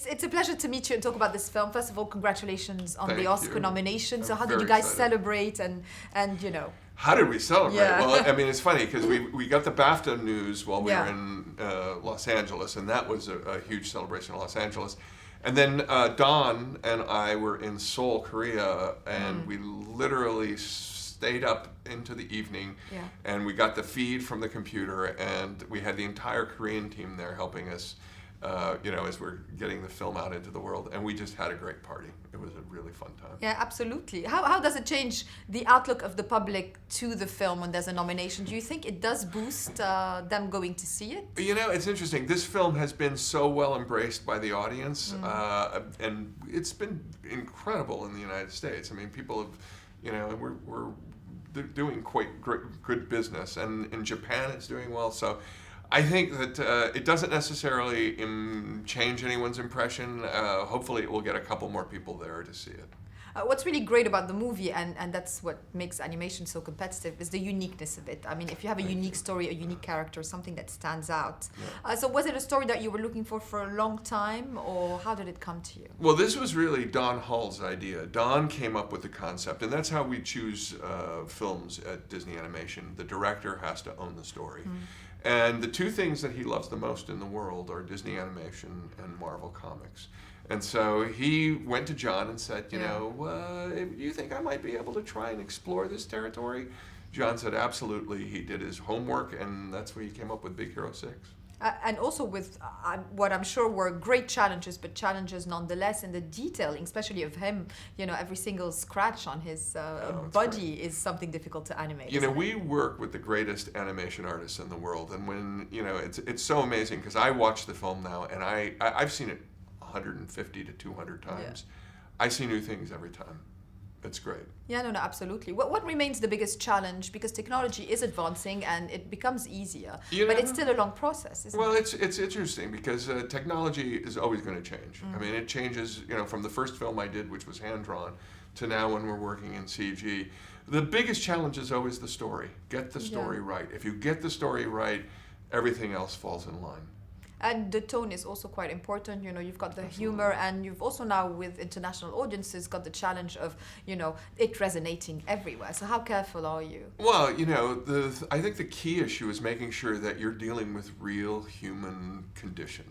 It's a pleasure to meet you and talk about this film. First of all, congratulations on Thank the Oscar you. nomination. So I'm how did you very guys excited. celebrate and you know? How did we celebrate? Yeah. Well, I mean, it's funny because we got the BAFTA news while we Yeah. were in Los Angeles, and that was a huge celebration in Los Angeles. And then Don and I were in Seoul, Korea, and we literally stayed up into the evening, Yeah. and we got the feed from the computer, and we had the entire Korean team there helping us, as we're getting the film out into the world, and we just had a great party. It was a really fun time. Yeah, absolutely. How does it change the outlook of the public to the film when there's a nomination? Do you think it does boost them going to see it? You know, it's interesting. This film has been so well embraced by the audience, and it's been incredible in the United States. I mean, people have, we're doing quite good business, and in Japan it's doing well. So I think that it doesn't necessarily change anyone's impression. Hopefully it will get a couple more people there to see it. What's really great about the movie, and that's what makes animation so competitive, is the uniqueness of it. I mean, if you have a unique story, a unique character, something that stands out. Yeah. So was it a story that you were looking for a long time, or how did it come to you? Well, this was really Don Hull's idea. Don came up with the concept, and that's how we choose films at Disney Animation. The director has to own the story. And the two things that he loves the most in the world are Disney Animation and Marvel Comics. And so he went to John and said, you think I might be able to try and explore this territory? John said, absolutely. He did his homework, and that's where he came up with Big Hero 6. And also with what I'm sure were great challenges, but challenges nonetheless in the detailing, especially of him. Every single scratch on his body is something difficult to animate. We work with the greatest animation artists in the world, and when it's so amazing because I watch the film now, and I've seen it 150 to 200 times. I see new things every time. It's great. Yeah, no, absolutely. What remains the biggest challenge? Because technology is advancing and it becomes easier, but it's still a long process, isn't Well, it? it's interesting because technology is always going to change. I mean, it changes, from the first film I did, which was hand-drawn, to now when we're working in CG. The biggest challenge is always the story. Get the story right. If you get the story right, everything else falls in line. And the tone is also quite important. You've got the humor, and you've also now with international audiences got the challenge of, it resonating everywhere. So how careful are you? Well, I think the key issue is making sure that you're dealing with real human condition.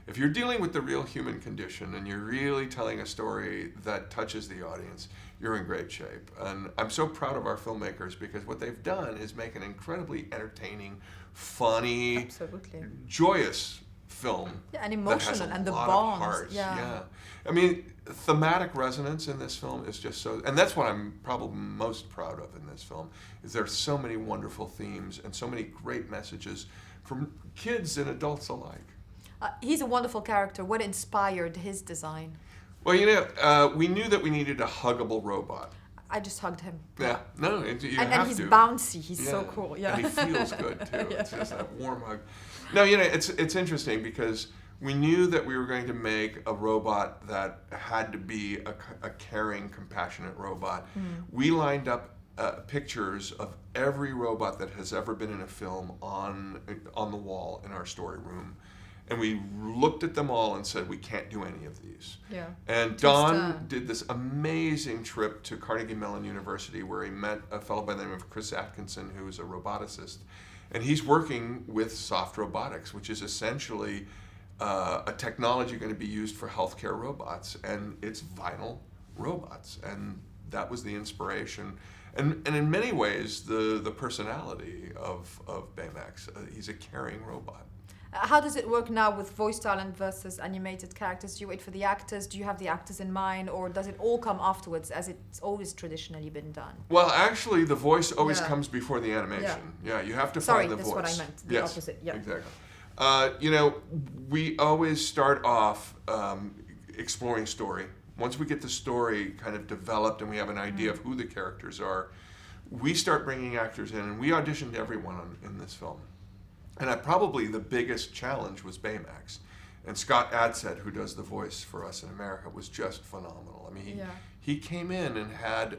If you're dealing with the real human condition and you're really telling a story that touches the audience, you're in great shape. And I'm so proud of our filmmakers because what they've done is make an incredibly entertaining, funny, Absolutely. Joyous film. Yeah, and that has emotional, a and the lot bonds. of heart. Yeah. I mean, thematic resonance in this film is just so, and that's what I'm probably most proud of in this film, is there's so many wonderful themes and so many great messages from kids and adults alike. He's a wonderful character. What inspired his design? Well, we knew that we needed a huggable robot. I just hugged him. Yeah, no, you have And he's to. bouncy. He's so cool. Yeah. And he feels good too. It's just that warm hug. No, it's interesting because we knew that we were going to make a robot that had to be a caring, compassionate robot. We lined up pictures of every robot that has ever been in a film on the wall in our story room. And we looked at them all and said, we can't do any of these. Yeah. And Don did this amazing trip to Carnegie Mellon University where he met a fellow by the name of Chris Atkinson, who is a roboticist. And he's working with soft robotics, which is essentially a technology going to be used for healthcare robots. And it's vinyl robots. And that was the inspiration. And in many ways, the personality of Baymax. He's a caring robot. How does it work now with voice talent versus animated characters? Do you wait for the actors? Do you have the actors in mind? Or does it all come afterwards, as it's always traditionally been done? Well, actually, the voice always comes before the animation. Yeah, you have to find the voice. Sorry, that's what I meant. The opposite, yeah. Exactly. We always start off exploring story. Once we get the story kind of developed and we have an idea of who the characters are, we start bringing actors in, and we auditioned everyone in this film. And probably the biggest challenge was Baymax. And Scott Adset, who does the voice for us in America, was just phenomenal. I mean, he came in and had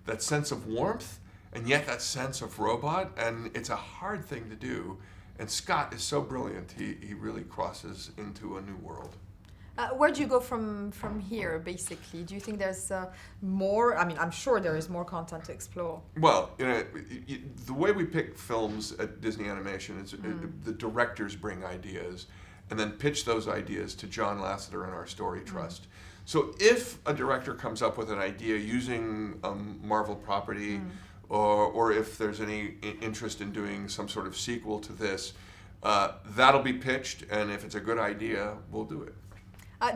that sense of warmth and yet that sense of robot, and it's a hard thing to do. And Scott is so brilliant, he really crosses into a new world. Where do you go from here, basically? Do you think there's more? I mean, I'm sure there is more content to explore. Well, the way we pick films at Disney Animation is the directors bring ideas and then pitch those ideas to John Lasseter and our Story Trust. So if a director comes up with an idea using a Marvel property, or if there's any interest in doing some sort of sequel to this, that'll be pitched, and if it's a good idea, we'll do it.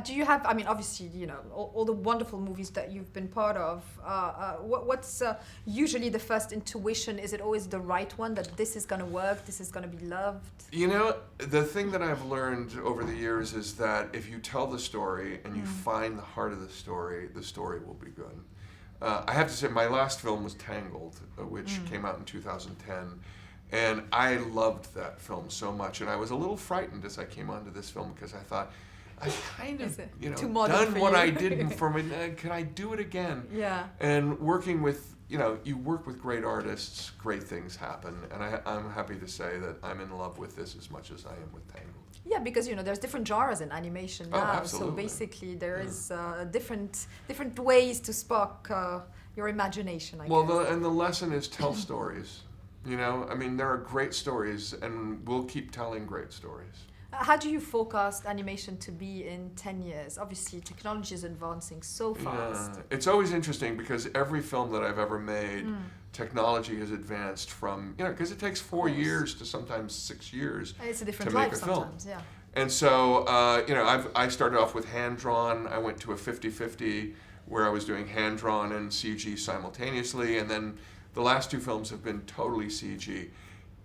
Do you have, I mean, obviously, all the wonderful movies that you've been part of, what's usually the first intuition? Is it always the right one, that this is going to work, this is going to be loved? The thing that I've learned over the years is that if you tell the story and you find the heart of the story will be good. I have to say, my last film was Tangled, which came out in 2010. And I loved that film so much. And I was a little frightened as I came onto this film because I thought, I've kind of, done what I did for me. Can I do it again? Yeah. And working with, you work with great artists, great things happen. And I'm happy to say that I'm in love with this as much as I am with Tangled. Yeah, because there's different genres in animation now. Absolutely. So basically, there is different ways to spark your imagination. I guess. And the lesson is tell stories. There are great stories, and we'll keep telling great stories. How do you forecast animation to be in 10 years? Obviously, technology is advancing so fast. Yeah. It's always interesting because every film that I've ever made, technology has advanced from, because it takes 4 years to sometimes 6 years it's a different to make life a film. Sometimes, yeah. And so, I started off with hand-drawn. I went to a 50-50 where I was doing hand-drawn and CG simultaneously, and then the last 2 films have been totally CG.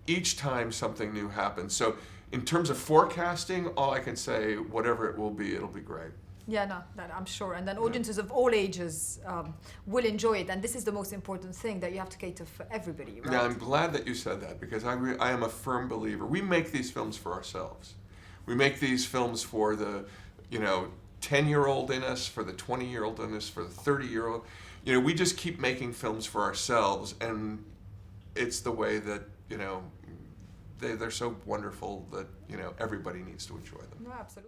Each time something new happens. So in terms of forecasting, all I can say, whatever it will be, it'll be great. Yeah, no, that I'm sure. And then audiences of all ages will enjoy it. And this is the most important thing, that you have to cater for everybody, right? Yeah, I'm glad that you said that, because I am a firm believer. We make these films for ourselves. We make these films for the, 10-year-old in us, for the 20-year-old in us, for the 30-year-old. We just keep making films for ourselves, and it's the way that, they're so wonderful that, everybody needs to enjoy them. No, absolutely.